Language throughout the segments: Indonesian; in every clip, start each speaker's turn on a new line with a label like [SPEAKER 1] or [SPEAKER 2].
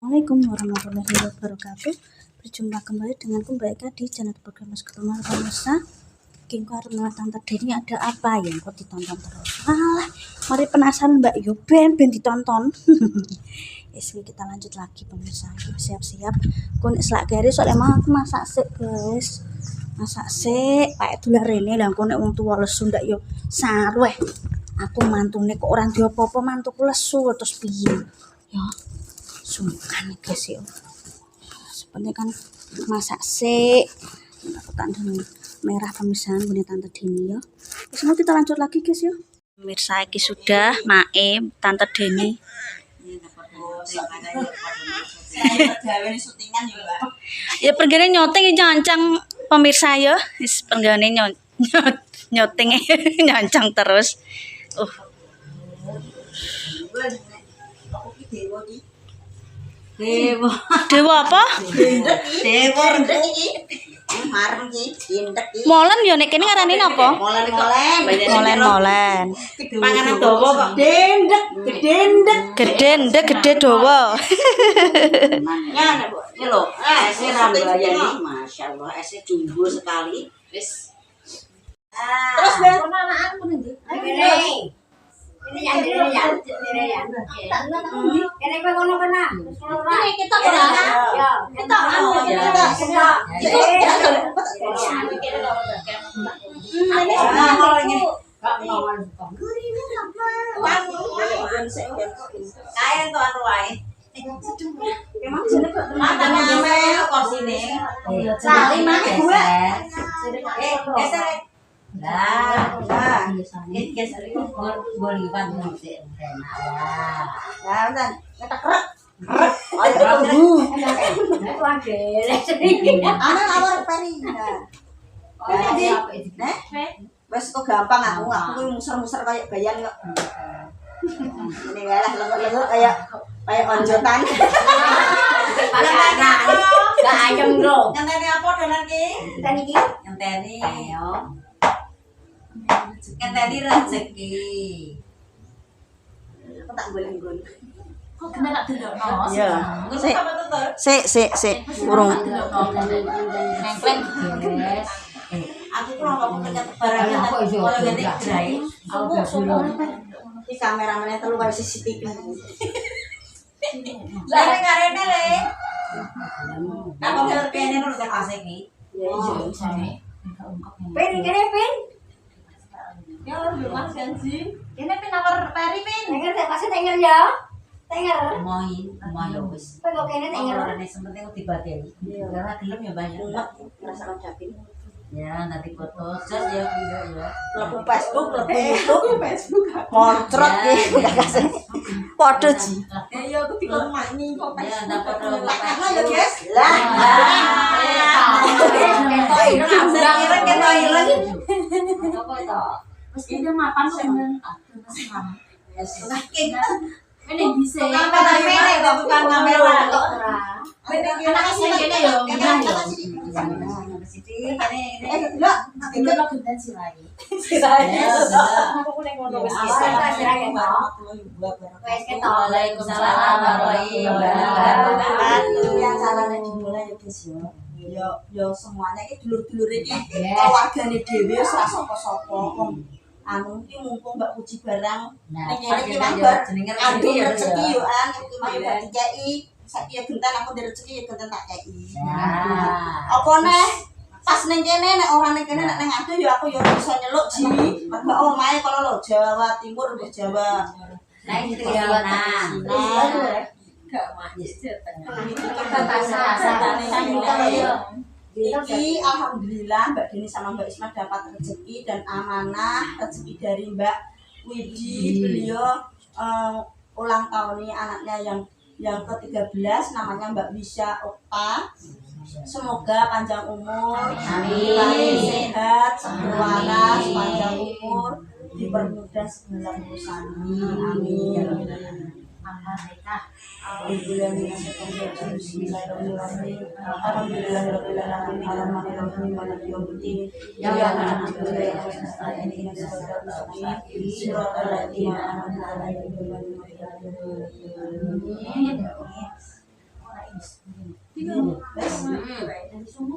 [SPEAKER 1] Assalamualaikum warahmatullahi wabarakatuh. Berjumpa kembali dengan Mbak Eka di channel program Ketemu Pemirsa. King karena Tante Deni ada apa yang kok ditonton terus? Mari penasaran Mbak, yo ben ditonton. Kita lanjut lagi pemirsa. Siap-siap. Kun selak gari soalnya emang aku masak sik, guys. Masak sik, pakai dolar rene lah kok nek wong tuwa lesu ndak yo sarweh. Aku mantune kok ora diopo-opo mantuku lesu terus piye? Ya. Sungkan guys ya, sebenarnya kan masak sih aku tandang merah pemisahan punya Tante Deni ya. Terus kita lanjut lagi guys ya. Pemirsa iki sudah Mae Tante Deni ya pergane nyoteng nyancang pemirsa ya, wis pergane nyoteng nyancang terus. Dewa apa?
[SPEAKER 2] Dewa ndek iki. Marem iki, ndek iki.
[SPEAKER 1] Molen yo nek kene ngarani napa? Molen.
[SPEAKER 2] Panganan dawa kok. Dendek, gedendek.
[SPEAKER 1] Gedendek gede dawa.
[SPEAKER 2] Ya nek iki lho, ese rambayani, masyaallah ese jumbo sekali. Wis. Terus ben anakku ndi? Ini yang Kene kowe ngono kena. Ini kita ora. Ya, kita kae to anu wae. Emang jene kok teman-teman korsine. Sali mah gue. Geser. Nah, ini geser iki boleh bantu sik. Nah, nah, kita kerek. Ana lawar peri. Wes kok gampang aku muser-muser kayak bayan kok. Ini lah lengur-lengur kayak onjotan. Gak ayem bro. Ngenteni apa dolan ki? Ngenteni iki. Ngenteni yo. Ngenteni rezeki. Aku tak golek-golek. Kok kena tak delokno? Iya. Sik. Urung. Nengkleng. Aku ku ngomong kenyat barangnya ora ganti grai. Iki kameramane telu kaya CCTV. Lah nek arene le. Apa ngerti kene lho tak asik iki. Iya, jane. Pen kene pen. Ya belum mas janji. Kene pen nawar peri pen. Denger tak kasih denger ya. Denger. Moy wis. Kowe kok kene denger. Ora nek penting dibadeni. Karena gelem ya banyak. Rasa capek. Ya nanti foto jas ya video ya. Lebu Facebook, lebu YouTube, Facebook. Moncrot iki udah kasih. Podo ji. Ya aku dikon makni kok. Ya ndak foto. Ya guys. Lah. Ketok ireng. Apa itu? Wis iki mapan kok men. Ya sudah ini bisa. Kamera kok bukan kamera kok. Anak sing kene yo. Yo semuanya iki dulur-dulure iki keluargane dhewe wis ora sapa-sapa. Anu iki mumpung Mbak Puji barang. Nek iki lambar jenenge rezeki yo an iki mau dikeki. Saiki ya genten aku ndek rezeki ya genten tak keki. Nah, apa neh? Pas ning kene nek ora ning kene nek ning adu ya aku ya bisa nyeluk ji. Mergo omahe kono lho Jawa Timur mbek Jawa. Nah itu ya nah. Gak majis Jadi alhamdulillah Mbak Deni sama Mbak Isma dapat rezeki dan amanah rezeki dari Mbak Widi. Beliau ulang tahun ini anaknya yang ke-13 namanya Mbak Wisya Okta. Semoga panjang umur, sehat, waras, panjang umur, dipermudah segala urusannya. Amin.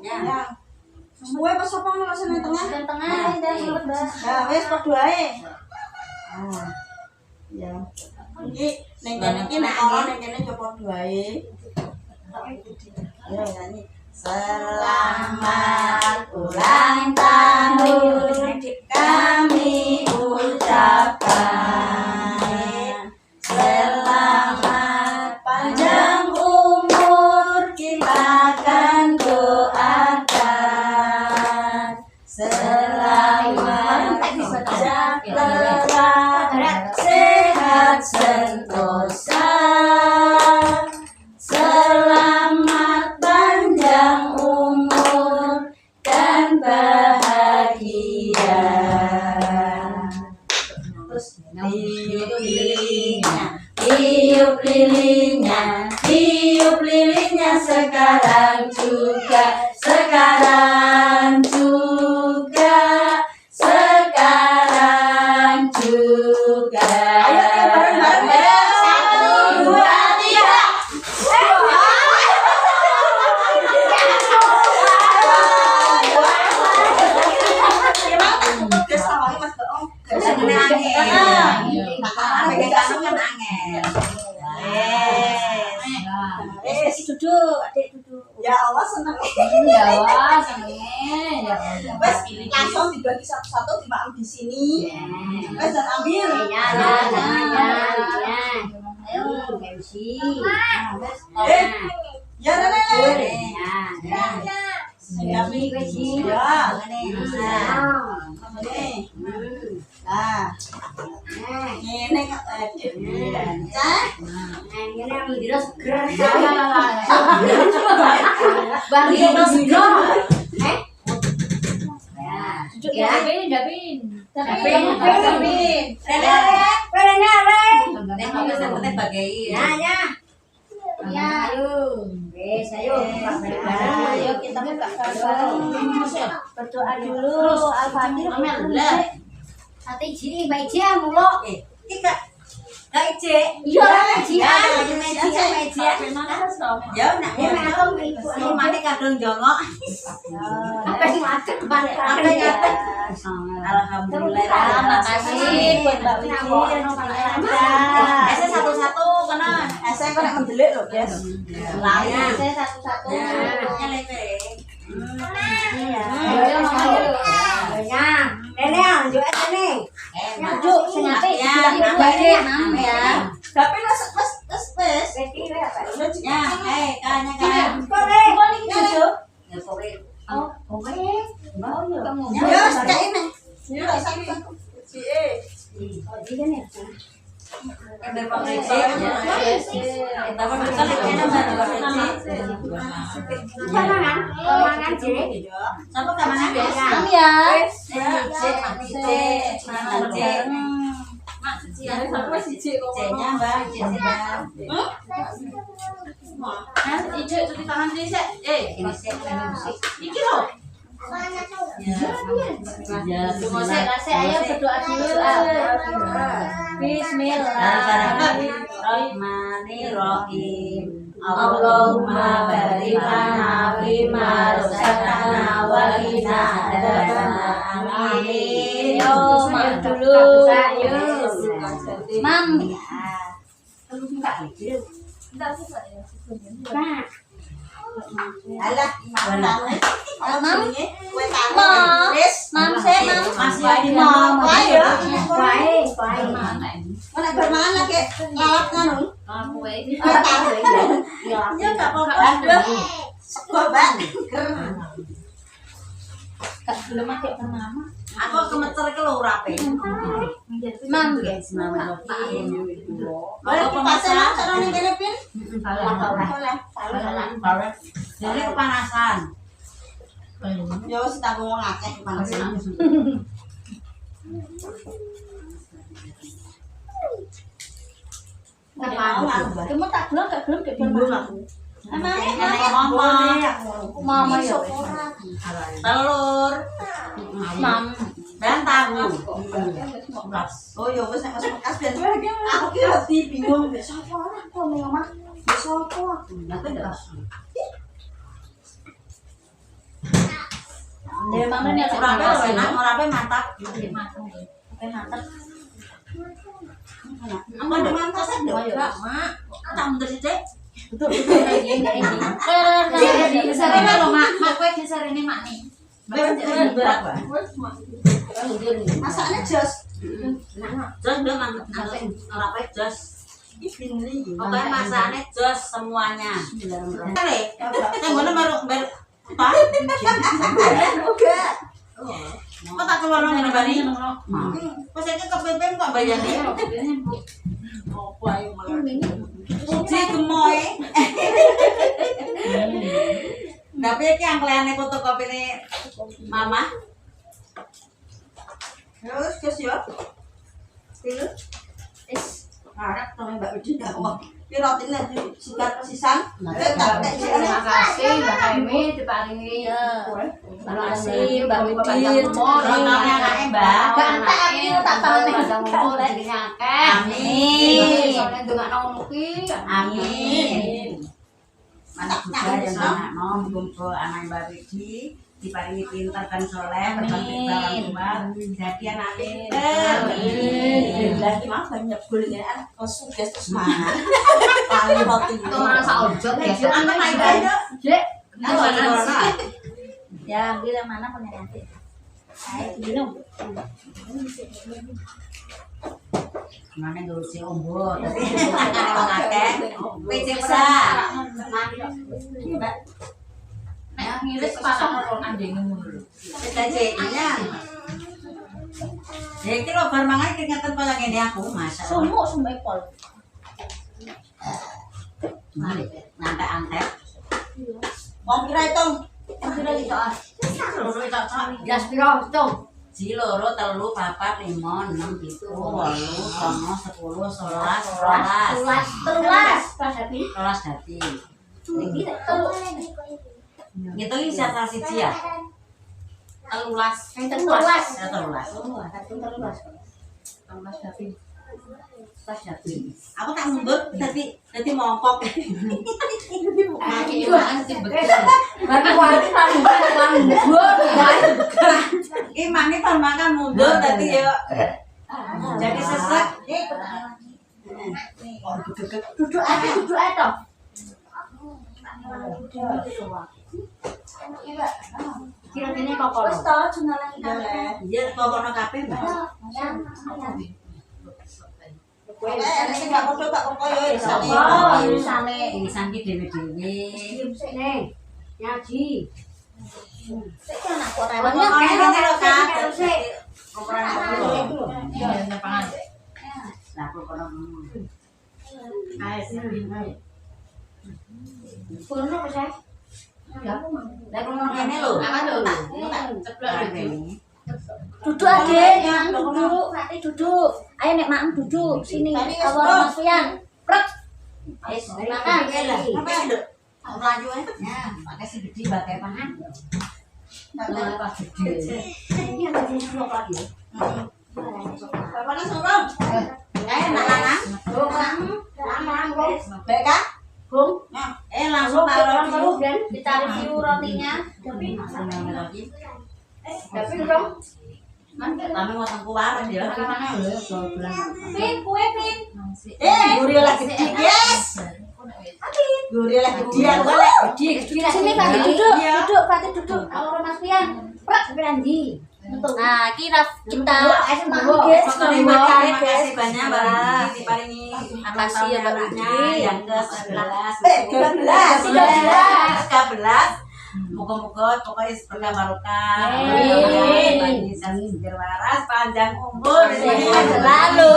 [SPEAKER 2] Ya. Kowe pas apa ngono sing tengah?
[SPEAKER 1] Yang tengah ini dah sulit dah.
[SPEAKER 2] Ya wis padha ae. Ah. Ya. Iki ning kene iki nek ora ning kene yo padha ae. Ya nyanyi. Selamat ulang tahun kami ucapkan. Selamat panjang umur kita akan doakan. Selamat sejahtera, sehat sentosa. Selamat panjang umur dan bahagia. Terus tiup lilinnya, tiup lilinnya sekarang juga, sekarang juga, sekarang juga. Ayo bareng-bareng ya. 1, 2, 3. Duduk, adik duduk. Ya Allah seneng.
[SPEAKER 3] Ya wah, senengnya.
[SPEAKER 2] Wes langsung dibagi satu-satu dimakan di sini. Wes dan ambil.
[SPEAKER 3] Ya. Ayo, MC.
[SPEAKER 2] Ya Rene.
[SPEAKER 3] Ya.
[SPEAKER 2] Kami
[SPEAKER 3] MC.
[SPEAKER 2] ya. Ini. Nah. Ini cah.
[SPEAKER 3] Ini yang dira seger. Bang dira seger. Ya. Dapin. Ya, ayo. Wes, ayo.
[SPEAKER 1] Ayo kita buka bareng. Berdoa dulu. Al-Fatihah.
[SPEAKER 3] Ati ji, Mbak Ji mulo.
[SPEAKER 2] Iki Kak Ije.
[SPEAKER 3] Iya, Ji.
[SPEAKER 2] Ya nak ya. Ini mati kadung jongok.
[SPEAKER 3] Apa sih macet kebanyakan ya?
[SPEAKER 2] Alhamdulillah.
[SPEAKER 1] Makasih buat Mbak Wiji.
[SPEAKER 2] Ese satu-satu kena. Ese kok nek mendelik lho, Guys.
[SPEAKER 1] Saya satu-satu.
[SPEAKER 2] Ya lewe.
[SPEAKER 3] Ayo mama dulu. Ya. Nene, lanjut aja nih.
[SPEAKER 1] Lanjut, sengaja
[SPEAKER 2] Ya,
[SPEAKER 1] ya.
[SPEAKER 2] Tapi wes.
[SPEAKER 3] Beti apa?
[SPEAKER 2] Ya, kanya kan. Ya, kowe.
[SPEAKER 3] Oh, oke. Mau ya kamu.
[SPEAKER 2] Ya, cek ini. Ya, satu-satu.
[SPEAKER 3] Oh, ini kan ya.
[SPEAKER 2] Ember Pak Reci. Tapi kan kene
[SPEAKER 3] Mangan, Ji.
[SPEAKER 2] Sampai kamangan, Guys?
[SPEAKER 1] Mam ya.
[SPEAKER 2] C-nya Mbak, ini sih. Iki loh. Ya,
[SPEAKER 1] Ayo berdoa dulu.
[SPEAKER 2] Bismillahirrahmanirrahim. Allahumma barik lana fima razaqtana wa qina adzabannar. Amin.
[SPEAKER 1] Yo, maaf dulu. Mam.
[SPEAKER 2] Alah, mana?
[SPEAKER 1] Mam.
[SPEAKER 2] Kue tangan.
[SPEAKER 1] Mam.
[SPEAKER 2] Wis.
[SPEAKER 1] Mam saya mam.
[SPEAKER 2] Masih ada mau apa ya?
[SPEAKER 3] Baik.
[SPEAKER 2] Mana bermana ke lalap nganu? Kue tangan. Ya enggak apa-apa. Sekol banget.
[SPEAKER 1] Kak belum pakai nama.
[SPEAKER 2] Aku kemecer ke lho rape.
[SPEAKER 1] Mam.
[SPEAKER 2] Bismillahirrahmanirrahim. Boleh dipasang cara ning kene pin? Boleh. Jadi kepanasan. Yo wis tak ngomong akeh kepanasan.
[SPEAKER 1] Kamu tak belum kayak
[SPEAKER 2] Bingung aku.
[SPEAKER 1] Mama ya.
[SPEAKER 2] Telur.
[SPEAKER 1] Mam.
[SPEAKER 2] Dan tahu. Oh ya wis nek masuk bekas ben aku ki hati bingung mbek sapa ora kok ning omah. Mbek sapa aku. Aku ndak.
[SPEAKER 1] Dewe mangane nek
[SPEAKER 2] Ora apa enak, ora apa mantap.
[SPEAKER 1] oke mantep.
[SPEAKER 2] Apa ndek mantap sih ndek enggak, Mak. Tak mundur sithik.
[SPEAKER 1] Betul. Disarene lho, Mak. Mak kowe disarene Mak nih.
[SPEAKER 2] Berat, Pak.
[SPEAKER 3] Masaknya jos.
[SPEAKER 2] Jos ndek mantap. Ora apa jos. Pokoknya masaknya jos semuanya. Kale, ngono baru apa?
[SPEAKER 3] Oke.
[SPEAKER 2] Kok tak keluar nang bani? Pas iki kepepet kok bayane. Suci gemoy. Tapi iki angklane fotokopine Mama. Terus yo. Tilu. Harap sama Mbak Widi enggak ngomong. Ki rotine sikat persisan.
[SPEAKER 3] Terima kasih Mbak Emi diparingi.
[SPEAKER 1] Terima kasih Mbak Widi.
[SPEAKER 2] Rotane anake Mbak.
[SPEAKER 3] Gantek iki tak tane.
[SPEAKER 2] Amin.
[SPEAKER 3] Soale ndongakno mugi.
[SPEAKER 2] Amin. Mantap juga yang anak nom kumpul anak Mbak Widi diparingi pintar dan soleh berbakti orang tua jadi anak pintar.
[SPEAKER 3] Lagi mah banyak gulingan suges terus mana. Paling roti itu merasa ojot ya.
[SPEAKER 2] Anak naik aja.
[SPEAKER 3] Dek,
[SPEAKER 1] Ya, ambil yang mana punya nanti. Ayo minum.
[SPEAKER 2] Mana dulu si ombo tadi orang akeh PC besar.
[SPEAKER 1] Nek ngiris pasang karo andenge ngono lho.
[SPEAKER 2] Ceceknya. Ya iki lho bar mangan keringetan kaya ngene aku, masak.
[SPEAKER 1] Sumuk epol.
[SPEAKER 2] Mari nanti antep.
[SPEAKER 3] Wong kira itu.
[SPEAKER 1] Kira gitu ah.
[SPEAKER 2] Loro itu
[SPEAKER 3] Jas piro hitung?
[SPEAKER 2] si loro telu papat lima enam pitu wolu songo 10 11
[SPEAKER 3] Telulas. Pas tapi.
[SPEAKER 2] 12 dadi.
[SPEAKER 3] Iki telu.
[SPEAKER 2] Ngitungi siapa siji ya? 13.
[SPEAKER 3] Telulas.
[SPEAKER 2] Ya 13.
[SPEAKER 3] Telulas.
[SPEAKER 2] Pas dadi. Aku tak mundur dadi mongkok. Imane bar makan mundur dadi yo jadi sesek.
[SPEAKER 3] Duduk ae toh. Kira-kira kok kono.
[SPEAKER 1] Wis to junalan kabeh.
[SPEAKER 2] Iya kokono kabeh, Mbak.
[SPEAKER 3] Sing gak podo tak kok yo irisane.
[SPEAKER 1] Irisane.
[SPEAKER 2] Irisan ki dhewe-dhewe.
[SPEAKER 3] Sik ning. Nyaji.
[SPEAKER 1] Sik anak kok
[SPEAKER 2] Pokoknya
[SPEAKER 1] rewannya
[SPEAKER 2] kayak gini loh, Kak.
[SPEAKER 3] Sik.
[SPEAKER 2] Ukuran aku. Lah kokono.
[SPEAKER 3] Kono apa sih?
[SPEAKER 2] Lah kokono ngene lho.
[SPEAKER 1] Duduk Adek, yang duduk, Fatih duduk. Ayo nek Mak duduk sini. Awal Mas Fian. Prek.
[SPEAKER 3] Wis
[SPEAKER 1] Makan.
[SPEAKER 2] Apa ya, Dok? Melayu ae. Ya, pakai si gede pakai pangan.
[SPEAKER 3] Apa gede. Ini ada di sebelah lagi.
[SPEAKER 2] Bapaknya sorong. Anak-anak. Baik, Kak?
[SPEAKER 3] Bung,
[SPEAKER 2] Langsung taruh
[SPEAKER 3] kalau
[SPEAKER 2] di
[SPEAKER 3] dan
[SPEAKER 1] Kita review rotinya.
[SPEAKER 3] tapi dong.
[SPEAKER 2] Kami mau tengku waras ya.
[SPEAKER 1] Pin, kue Pin.
[SPEAKER 2] Gurih lagi gede, guys. Gurih lagi gede.
[SPEAKER 1] Sini Fatih duduk,
[SPEAKER 2] Iya.
[SPEAKER 1] duduk Fatih duduk. Awal Mas Fian. Prek.
[SPEAKER 3] Berandi.
[SPEAKER 1] Nah, kita
[SPEAKER 3] Guys,
[SPEAKER 2] Terima kasih banyak Mbak Widi diparingi
[SPEAKER 1] Makasih ya, Mbak
[SPEAKER 2] anaknya
[SPEAKER 1] Widi.
[SPEAKER 2] yang ke-11.
[SPEAKER 3] 13.
[SPEAKER 2] Moga-moga pokoknya berkah barokah.
[SPEAKER 1] Amin.
[SPEAKER 2] Bagi sasi seger waras, panjang umur,
[SPEAKER 1] Sehat selalu.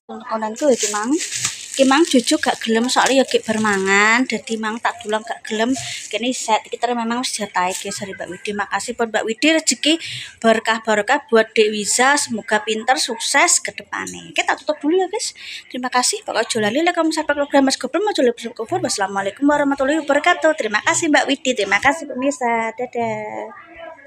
[SPEAKER 1] Kondanku iki Mang. Iki Mang jujuk gak gelem soalnya ya gek bermangan. Dadi Mang tak dulang gak gelem. Kene set kita memang wis jatahe guys dari Mbak Widi. Makasih buat Mbak Widi rezeki berkah-barokah buat Dek Wiza. Semoga pintar sukses ke depannya. Kita tutup dulu ya guys. Terima kasih. Pokoknya jolali like comment subscribe program Mas Gopro mau coba. Wassalamualaikum warahmatullahi wabarakatuh. Terima kasih Mbak Widi. Terima kasih pemirsa. Dadah.